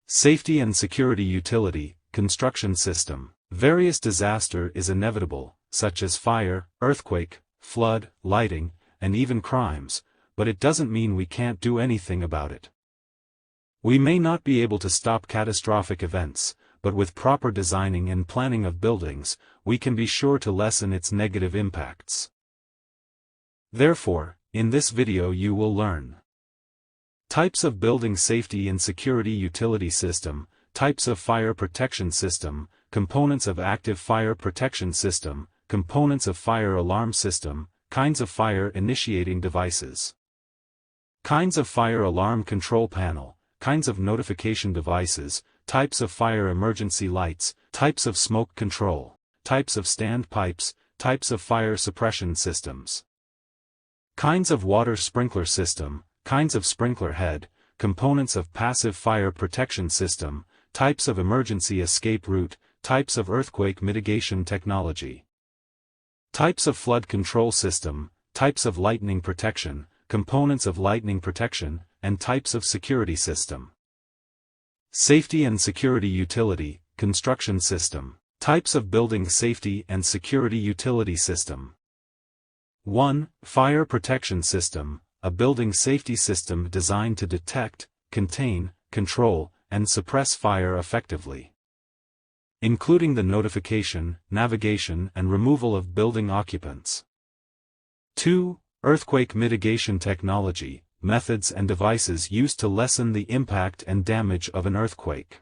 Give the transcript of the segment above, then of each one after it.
Safety and security utility, construction system. Various disaster is inevitable, such as fire, earthquake, flood, lighting, and even crimes, but it doesn't mean we can't do anything about it. We may not be able to stop catastrophic events, but with proper designing and planning of buildings, we can be sure to lessen its negative impacts. Therefore, in this video you will learn types of building safety and security utility system, types of fire protection system, components of active fire protection system, components of fire alarm system, kinds of fire initiating devices, kinds of fire alarm control panel, kinds of notification devices, types of fire emergency lights, types of smoke control, types of standpipes, types of fire suppression systems, kinds of water sprinkler system, kinds of sprinkler head, components of passive fire protection system, types of emergency escape route, types of earthquake mitigation technology, types of flood control system, types of lightning protection, components of lightning protection, and types of security system. Safety and security utility, construction system. Types of building safety and security utility system. 1. Fire protection system, a building safety system designed to detect, contain, control, and suppress fire effectively, including the notification, navigation, and removal of building occupants. 2. Earthquake mitigation technology, methods and devices used to lessen the impact and damage of an earthquake.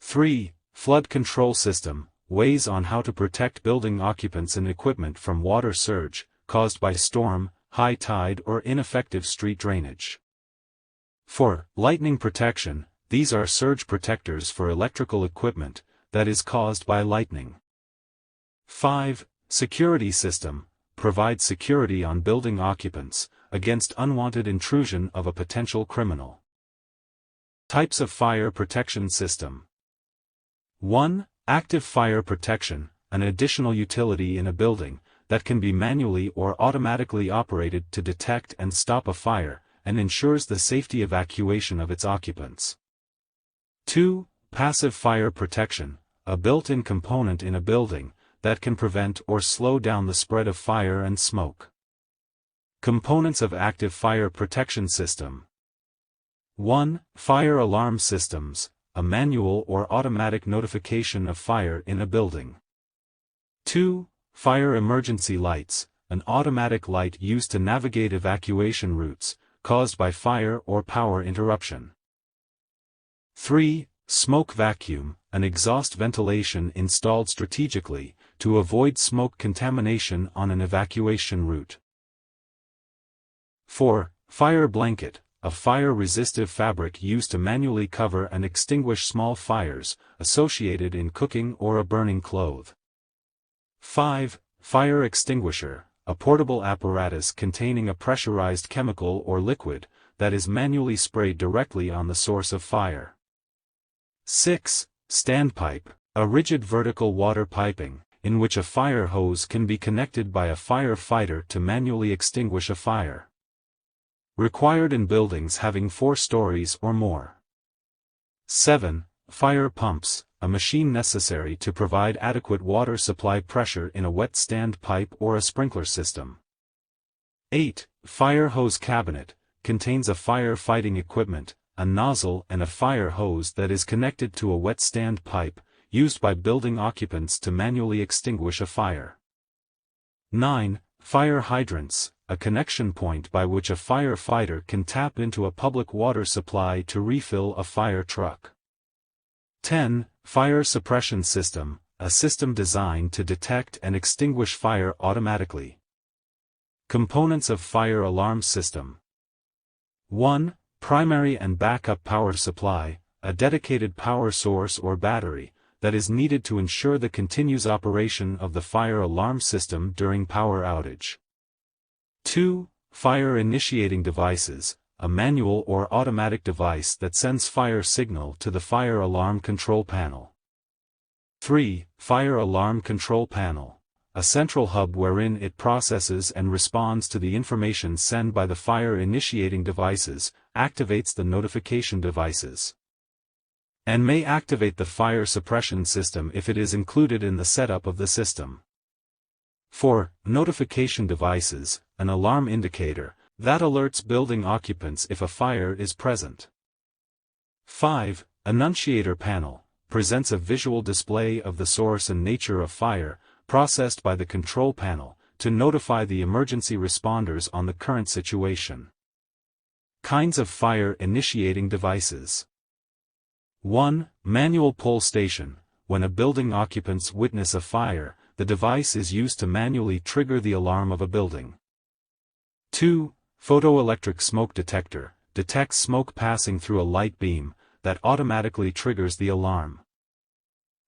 3. Flood control system, ways on how to protect building occupants and equipment from water surge, caused by storm, high tide or ineffective street drainage. 4. Lightning protection, these are surge protectors for electrical equipment, that is caused by lightning. 5. Security system, provides security on building occupants, against unwanted intrusion of a potential criminal. Types of fire protection system. 1. Active fire protection, an additional utility in a building, that can be manually or automatically operated to detect and stop a fire, and ensures the safety evacuation of its occupants. 2. Passive fire protection, a built-in component in a building, that can prevent or slow down the spread of fire and smoke. Components of active fire protection system. 1. Fire alarm systems, a manual or automatic notification of fire in a building. 2. Fire emergency lights, an automatic light used to navigate evacuation routes, caused by fire or power interruption. 3. Smoke vacuum, an exhaust ventilation installed strategically, to avoid smoke contamination on an evacuation route. 4. Fire blanket, a fire-resistive fabric used to manually cover and extinguish small fires, associated in cooking or a burning cloth. 5. Fire extinguisher, a portable apparatus containing a pressurized chemical or liquid, that is manually sprayed directly on the source of fire. 6. Standpipe, a rigid vertical water piping, in which a fire hose can be connected by a firefighter to manually extinguish a fire. Required in buildings having 4 stories or more. 7. Fire pumps, a machine necessary to provide adequate water supply pressure in a wet standpipe or a sprinkler system. 8. Fire hose cabinet, contains a fire-fighting equipment, a nozzle and a fire hose that is connected to a wet standpipe, used by building occupants to manually extinguish a fire. 9. Fire hydrants, a connection point by which a firefighter can tap into a public water supply to refill a fire truck. 10. Fire suppression system, a system designed to detect and extinguish fire automatically. Components of fire alarm system. 1. Primary and backup power supply, a dedicated power source or battery, that is needed to ensure the continuous operation of the fire alarm system during power outage. 2. Fire initiating devices, a manual or automatic device that sends fire signal to the fire alarm control panel. 3. Fire alarm control panel, a central hub wherein it processes and responds to the information sent by the fire initiating devices, activates the notification devices. and may activate the fire suppression system if it is included in the setup of the system. 4. Notification devices, an alarm indicator that alerts building occupants if a fire is present. 5. Annunciator panel, presents a visual display of the source and nature of fire, processed by the control panel, to notify the emergency responders on the current situation. Kinds of fire initiating devices. 1. Manual pull station. When a building occupants witness a fire, the device is used to manually trigger the alarm of a building. 2. Photoelectric smoke detector, detects smoke passing through a light beam, that automatically triggers the alarm.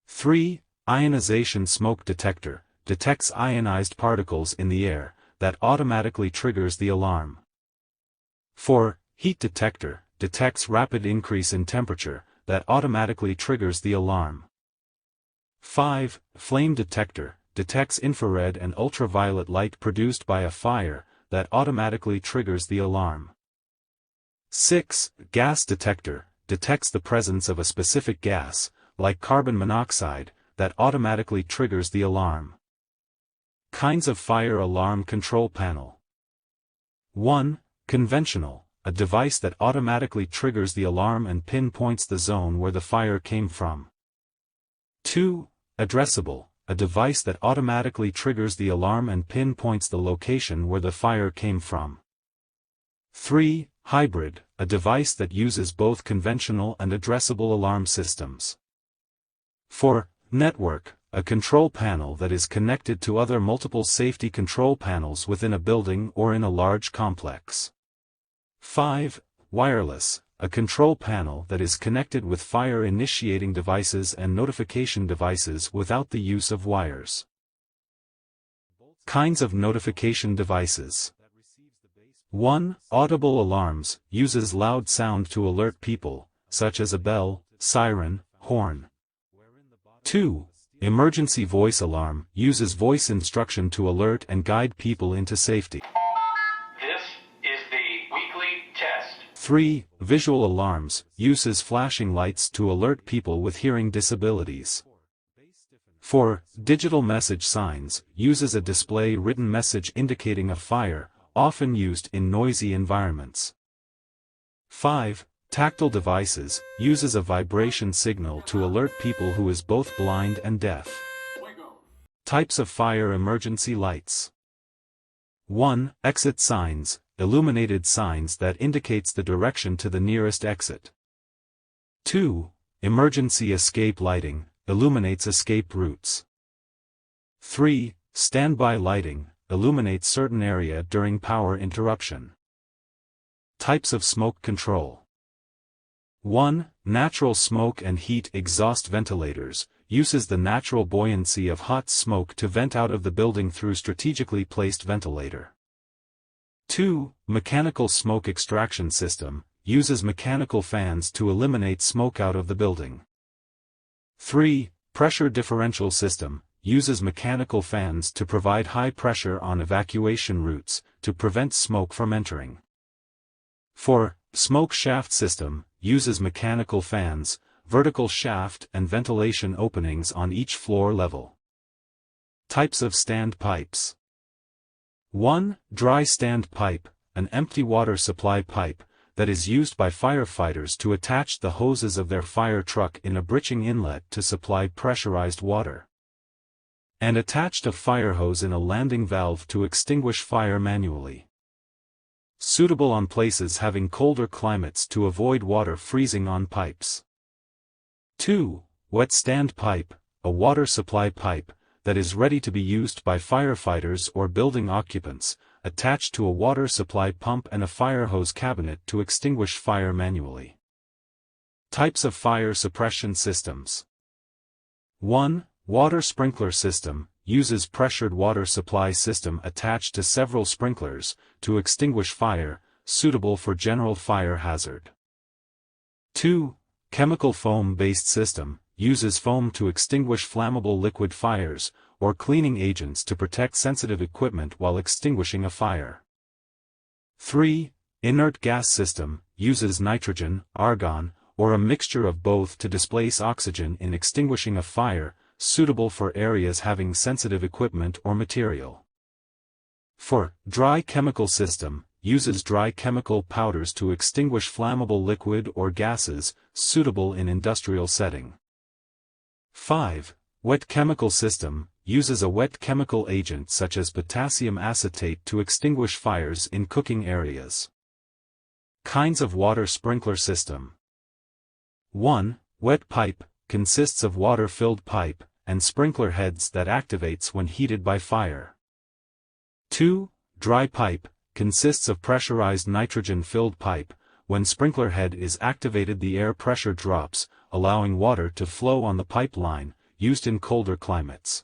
3. Ionization smoke detector, detects ionized particles in the air, that automatically triggers the alarm. 4. Heat detector, detects rapid increase in temperature, that automatically triggers the alarm. 5. Flame detector, detects infrared and ultraviolet light produced by a fire, that automatically triggers the alarm. 6. Gas detector, detects the presence of a specific gas, like carbon monoxide, that automatically triggers the alarm. Kinds of fire alarm control panel. 1. Conventional, a device that automatically triggers the alarm and pinpoints the zone where the fire came from. 2. Addressable, a device that automatically triggers the alarm and pinpoints the location where the fire came from. 3. Hybrid, a device that uses both conventional and addressable alarm systems. 4. Network, a control panel that is connected to other multiple safety control panels within a building or in a large complex. 5. Wireless, a control panel that is connected with fire-initiating devices and notification devices without the use of wires. Kinds of notification devices. 1. Audible alarms, uses loud sound to alert people, such as a bell, siren, horn. 2. Emergency voice alarm, uses voice instruction to alert and guide people into safety. 3. Visual alarms, uses flashing lights to alert people with hearing disabilities. 4. Digital message signs, uses a display written message indicating a fire, often used in noisy environments. 5. Tactile devices, uses a vibration signal to alert people who is both blind and deaf. Types of fire emergency lights. 1. Exit signs, illuminated signs that indicates the direction to the nearest exit. 2. Emergency escape lighting, illuminates escape routes. 3. Standby lighting, illuminates certain area during power interruption. Types of smoke control. 1. Natural smoke and heat exhaust ventilators, uses the natural buoyancy of hot smoke to vent out of the building through strategically placed ventilator. 2. Mechanical smoke extraction system, uses mechanical fans to eliminate smoke out of the building. 3. Pressure differential system, uses mechanical fans to provide high pressure on evacuation routes, to prevent smoke from entering. 4. Smoke shaft system, uses mechanical fans, vertical shaft and ventilation openings on each floor level. Types of stand pipes. 1. Dry stand pipe, an empty water supply pipe, that is used by firefighters to attach the hoses of their fire truck in a breaching inlet to supply pressurized water. And attached a fire hose in a landing valve to extinguish fire manually. Suitable on places having colder climates to avoid water freezing on pipes. 2. Wet stand pipe, a water supply pipe, that is ready to be used by firefighters or building occupants, attached to a water supply pump and a fire hose cabinet to extinguish fire manually. Types of fire suppression systems. 1. Water sprinkler system, uses pressured water supply system attached to several sprinklers, to extinguish fire, suitable for general fire hazard. 2. Chemical foam-based system, uses foam to extinguish flammable liquid fires, or cleaning agents to protect sensitive equipment while extinguishing a fire. 3. Inert gas system, uses nitrogen, argon, or a mixture of both to displace oxygen in extinguishing a fire, suitable for areas having sensitive equipment or material. 4. Dry chemical system, uses dry chemical powders to extinguish flammable liquid or gases, suitable in industrial setting. 5. Wet chemical system, uses a wet chemical agent such as potassium acetate to extinguish fires in cooking areas. Kinds of water sprinkler system. 1. Wet pipe, consists of water-filled pipe, and sprinkler heads that activates when heated by fire. 2. Dry pipe, consists of pressurized nitrogen-filled pipe. When sprinkler head is activated, the air pressure drops, allowing water to flow on the pipeline, used in colder climates.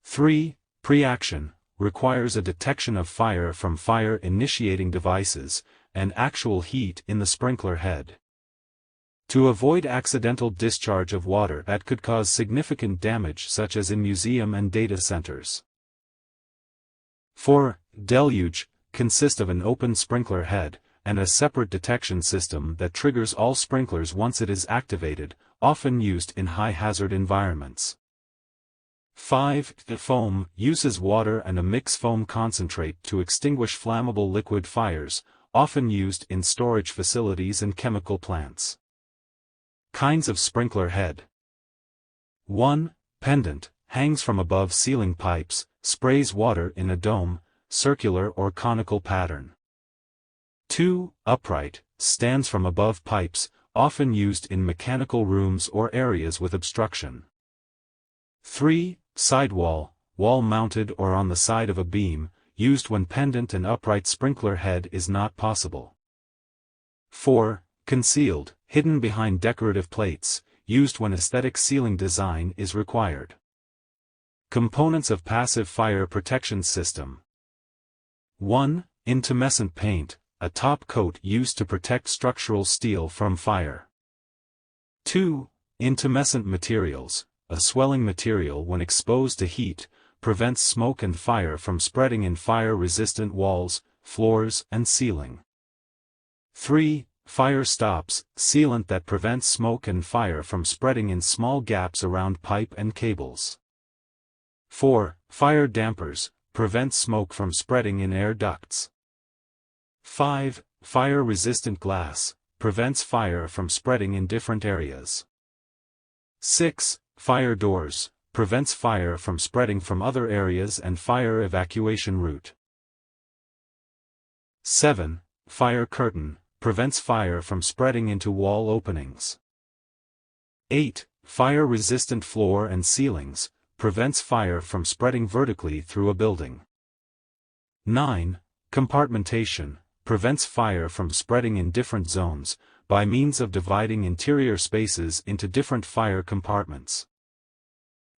3. Pre-action, requires a detection of fire from fire-initiating devices, and actual heat in the sprinkler head. To avoid accidental discharge of water that could cause significant damage, such as in museum and data centers. 4. Deluge, consists of an open sprinkler head, and a separate detection system that triggers all sprinklers once it is activated, often used in high-hazard environments. 5. Foam, uses water and a mix foam concentrate to extinguish flammable liquid fires, often used in storage facilities and chemical plants. Kinds of sprinkler head. 1. Pendant, hangs from above ceiling pipes, sprays water in a dome, circular or conical pattern. 2. Upright, stands from above pipes, often used in mechanical rooms or areas with obstruction. 3. Sidewall, wall-mounted or on the side of a beam, used when pendant and upright sprinkler head is not possible. 4. Concealed, hidden behind decorative plates, used when aesthetic ceiling design is required. Components of passive fire protection system. 1. Intumescent paint, a top coat used to protect structural steel from fire. 2. Intumescent materials, a swelling material when exposed to heat, prevents smoke and fire from spreading in fire-resistant walls, floors, and ceiling. 3. Fire stops, sealant that prevents smoke and fire from spreading in small gaps around pipe and cables. 4. Fire dampers, prevent smoke from spreading in air ducts. 5. Fire-resistant glass, prevents fire from spreading in different areas. 6. Fire doors, prevents fire from spreading from other areas and fire evacuation route. 7. Fire curtain, prevents fire from spreading into wall openings. 8. Fire-resistant floor and ceilings, prevents fire from spreading vertically through a building. 9. Compartmentation, prevents fire from spreading in different zones, by means of dividing interior spaces into different fire compartments.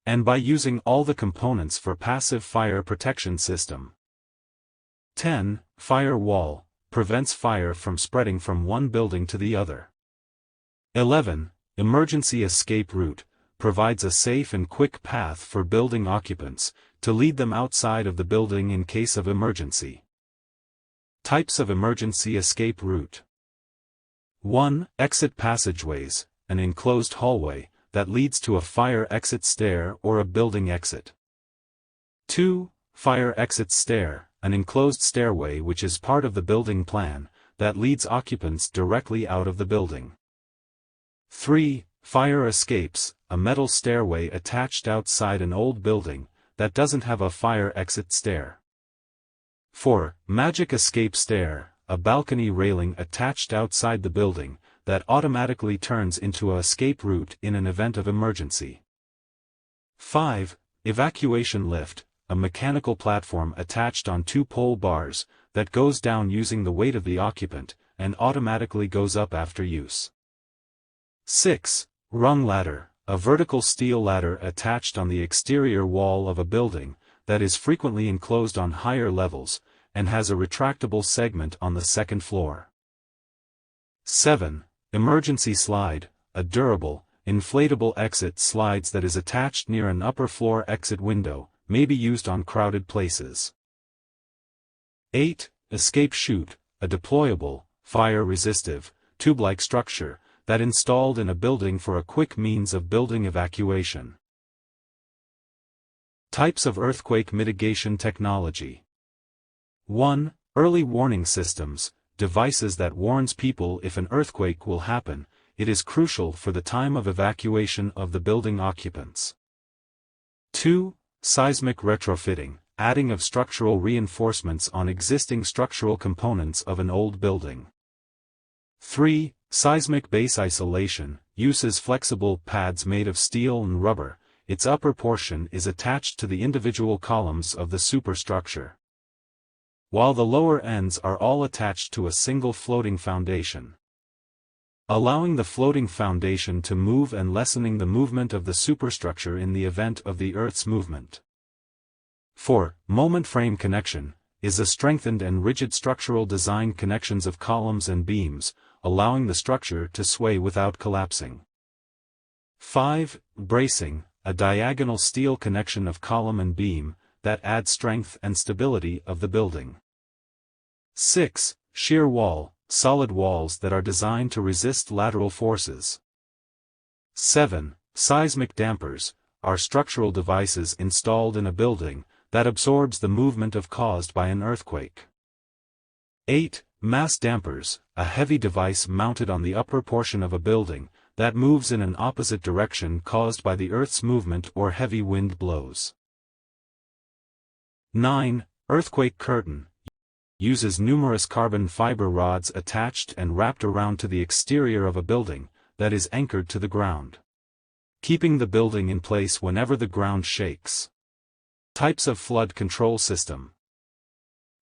And by using all the components for passive fire protection system. 10. Fire wall, prevents fire from spreading from one building to the other. 11. Emergency escape route, provides a safe and quick path for building occupants, to lead them outside of the building in case of emergency. Types of emergency escape route. 1. Exit passageways, an enclosed hallway, that leads to a fire exit stair or a building exit. 2. Fire exit stair, an enclosed stairway which is part of the building plan, that leads occupants directly out of the building. 3. Fire escapes, a metal stairway attached outside an old building, that doesn't have a fire exit stair. 4. Magic escape stair, a balcony railing attached outside the building, that automatically turns into a escape route in an event of emergency. 5. Evacuation lift, a mechanical platform attached on two pole bars, that goes down using the weight of the occupant, and automatically goes up after use. 6. Rung ladder, a vertical steel ladder attached on the exterior wall of a building, that is frequently enclosed on higher levels, and has a retractable segment on the second floor. 7. Emergency slide, a durable, inflatable exit slides that is attached near an upper floor exit window, may be used on crowded places. 8. Escape chute, a deployable, fire-resistive, tube-like structure, that installed in a building for a quick means of building evacuation. Types of earthquake mitigation technology. 1. Early warning systems, devices that warns people if an earthquake will happen. It is crucial for the time of evacuation of the building occupants. 2. Seismic retrofitting, adding of structural reinforcements on existing structural components of an old building. 3. Seismic base isolation, uses flexible pads made of steel and rubber. Its upper portion is attached to the individual columns of the superstructure, while the lower ends are all attached to a single floating foundation, allowing the floating foundation to move and lessening the movement of the superstructure in the event of the Earth's movement. 4. Moment frame connection, is a strengthened and rigid structural design connections of columns and beams, allowing the structure to sway without collapsing. 5. Bracing, a diagonal steel connection of column and beam, that adds strength and stability of the building. 6. Shear wall, solid walls that are designed to resist lateral forces. 7. Seismic dampers, are structural devices installed in a building, that absorbs the movement caused by an earthquake. 8. Mass dampers, a heavy device mounted on the upper portion of a building, that moves in an opposite direction caused by the Earth's movement or heavy wind blows. 9. Earthquake curtain, uses numerous carbon fiber rods attached and wrapped around to the exterior of a building, that is anchored to the ground, keeping the building in place whenever the ground shakes. Types of flood control system.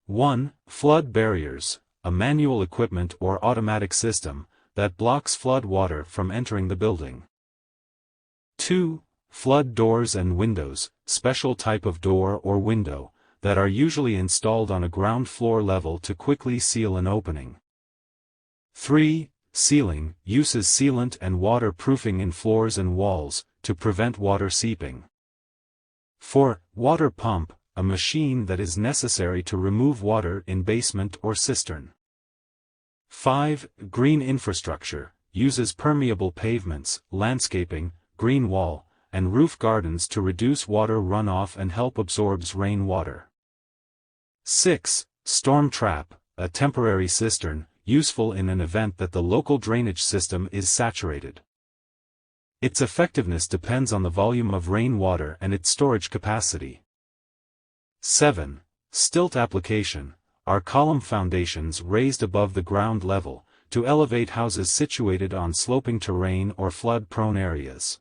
1. Flood barriers, a manual equipment or automatic system, that blocks flood water from entering the building. 2. Flood doors and windows, special type of door or window, that are usually installed on a ground floor level to quickly seal an opening. 3. Sealing, uses sealant and waterproofing in floors and walls, to prevent water seeping. 4. Water pump, a machine that is necessary to remove water in basement or cistern. 5. Green infrastructure, uses permeable pavements, landscaping, green wall, and roof gardens to reduce water runoff and help absorbs rainwater. 6. Storm trap, a temporary cistern, useful in an event that the local drainage system is saturated. Its effectiveness depends on the volume of rainwater and its storage capacity. 7. Stilt application, are column foundations raised above the ground level, to elevate houses situated on sloping terrain or flood-prone areas.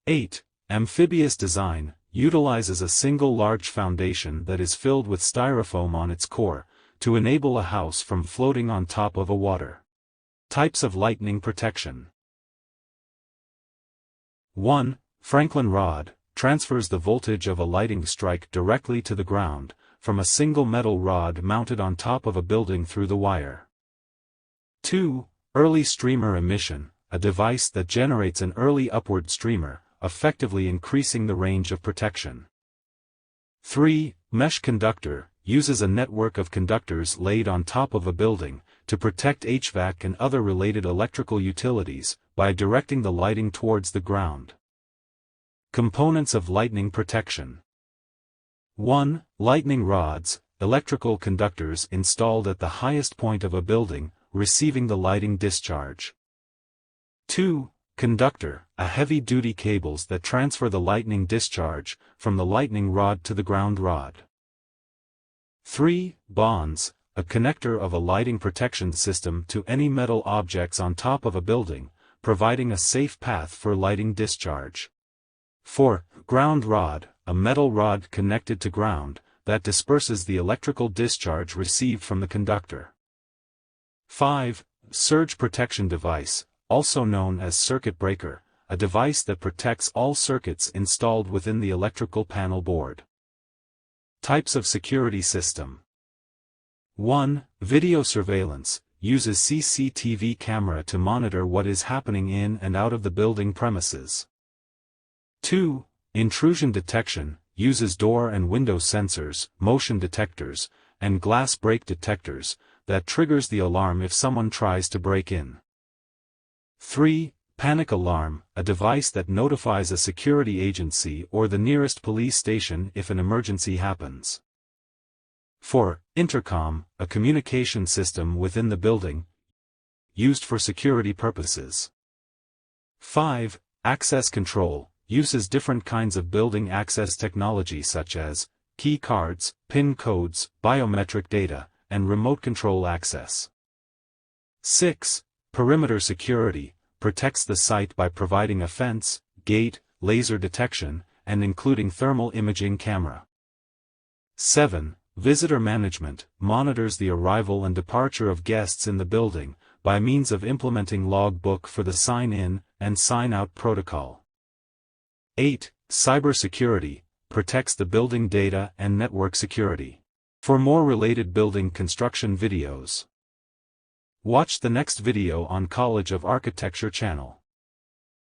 8. Amphibious design, utilizes a single large foundation that is filled with styrofoam on its core, to enable a house from floating on top of a water. Types of lightning protection. 1. Franklin rod, transfers the voltage of a lightning strike directly to the ground, from a single metal rod mounted on top of a building through the wire. 2. Early streamer emission, a device that generates an early upward streamer, effectively increasing the range of protection. 3. Mesh conductor, uses a network of conductors laid on top of a building, to protect HVAC and other related electrical utilities, by directing the lighting towards the ground. Components of lightning protection. 1. Lightning rods, electrical conductors installed at the highest point of a building, receiving the lighting discharge. 2. Conductor, a heavy-duty cables that transfer the lightning discharge, from the lightning rod to the ground rod. 3. Bonds, a connector of a lighting protection system to any metal objects on top of a building, providing a safe path for lighting discharge. 4. Ground rod, a metal rod connected to ground, that disperses the electrical discharge received from the conductor. 5. Surge protection device, also known as circuit breaker, a device that protects all circuits installed within the electrical panel board. Types of security system. 1. Video surveillance, uses CCTV camera to monitor what is happening in and out of the building premises. 2. Intrusion detection, uses door and window sensors, motion detectors, and glass break detectors, that triggers the alarm if someone tries to break in. 3. Panic alarm, a device that notifies a security agency or the nearest police station if an emergency happens. 4. Intercom, a communication system within the building, used for security purposes. 5. Access control, uses different kinds of building access technology such as key cards, PIN codes, biometric data, and remote control access. 6. Perimeter security, protects the site by providing a fence, gate, laser detection, and including thermal imaging camera. 7. Visitor management, monitors the arrival and departure of guests in the building, by means of implementing logbook for the sign-in and sign-out protocol. 8. Cybersecurity, protects the building data and network security. For more related building construction videos, watch the next video on College of Architecture channel.